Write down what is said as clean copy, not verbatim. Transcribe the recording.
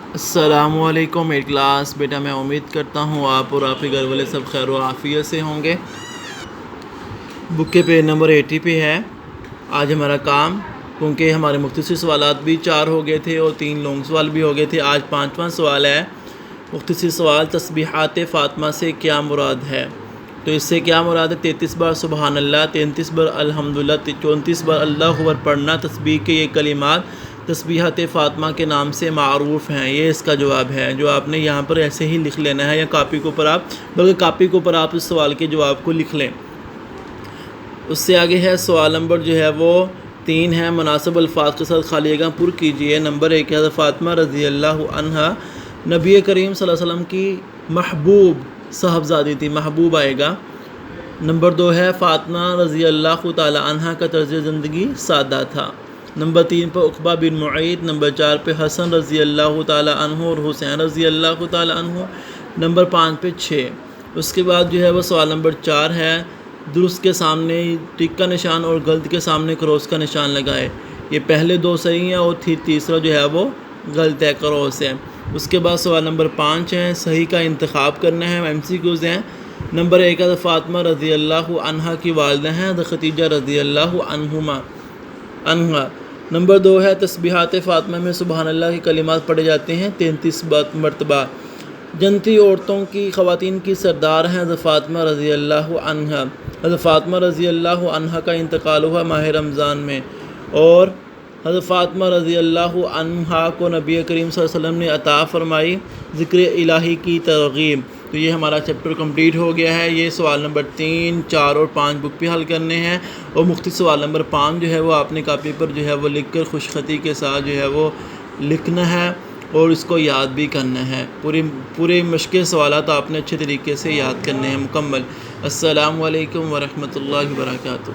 السلام علیکم میری کلاس بیٹا، میں امید کرتا ہوں آپ اور آپ کے گھر والے سب خیر و عافیت سے ہوں گے۔ بک کے پیج نمبر 80 پہ ہے آج ہمارا کام، کیونکہ ہمارے مختصر سوالات بھی 4 ہو گئے تھے اور 3 لانگ سوال بھی ہو گئے تھے۔ آج 5واں سوال ہے، مختصر سوال، تسبیحات فاطمہ سے کیا مراد ہے؟ تو اس سے کیا مراد ہے؟ 33 بار سبحان اللہ، 33 بار الحمدللہ، 34 بار اللہ اکبر پڑھنا۔ تسبیح کے یہ کلمات تسبیحات فاطمہ کے نام سے معروف ہیں، یہ اس کا جواب ہے، جو آپ نے یہاں پر ایسے ہی لکھ لینا ہے، یا کاپی کے اوپر آپ اس سوال کے جواب کو لکھ لیں۔ اس سے آگے ہے سوال نمبر جو ہے وہ 3 ہے، مناسب الفاظ کے ساتھ خالی جگہ پر کیجیے۔ نمبر 1 ہے، فاطمہ رضی اللہ عنہا نبی کریم صلی اللہ علیہ وسلم کی محبوب صاحبزادی تھی، محبوب آئے گا۔ نمبر 2 ہے، فاطمہ رضی اللہ تعالی عنہا کا طرز زندگی سادہ تھا۔ نمبر 3 پہ عقبہ بن معیط۔ نمبر 4 پہ حسن رضی اللہ تعالی عنہ اور حسین رضی اللہ تعالی عنہ۔ نمبر 5 پہ 6۔ اس کے بعد جو ہے وہ سوال نمبر 4 ہے، درست کے سامنے ٹک کا نشان اور غلط کے سامنے کروس کا نشان لگائے۔ یہ پہلے 2 صحیح ہیں اور تیسرا جو ہے وہ غلط ہے، کروس ہے۔ اس کے بعد سوال نمبر 5 ہے، صحیح کا انتخاب کرنا ہے، MCQs ہیں۔ نمبر 1 ہے، فاطمہ رضی اللہ عنہا کی والدہ ہیں خدیجہ رضی اللہ عنہا۔ نمبر 2 ہے، تسبیحات فاطمہ میں سبحان اللہ کے کلمات پڑھے جاتے ہیں 33 مرتبہ۔ جنتی عورتوں کی خواتین کی سردار ہیں حضرت فاطمہ رضی اللہ عنہا۔ حضرت فاطمہ رضی اللہ عنہا کا انتقال ہوا ماہ رمضان میں، اور حضرت فاطمہ رضی اللہ عنہا کو نبی کریم صلی اللہ علیہ وسلم نے عطا فرمائی ذکر الہی کی ترغیب۔ تو یہ ہمارا چیپٹر کمپلیٹ ہو گیا ہے۔ یہ سوال نمبر 3، 4 اور 5 بک پہ حل کرنے ہیں، اور مختصر سوال نمبر 5 جو ہے وہ آپ نے کاپی پر جو ہے وہ لکھ کر خوش خطی کے ساتھ جو ہے وہ لکھنا ہے، اور اس کو یاد بھی کرنا ہے۔ پورے مشکل سوالات آپ نے اچھے طریقے سے یاد کرنے ہیں مکمل۔ السلام علیکم ورحمۃ اللہ وبرکاتہ۔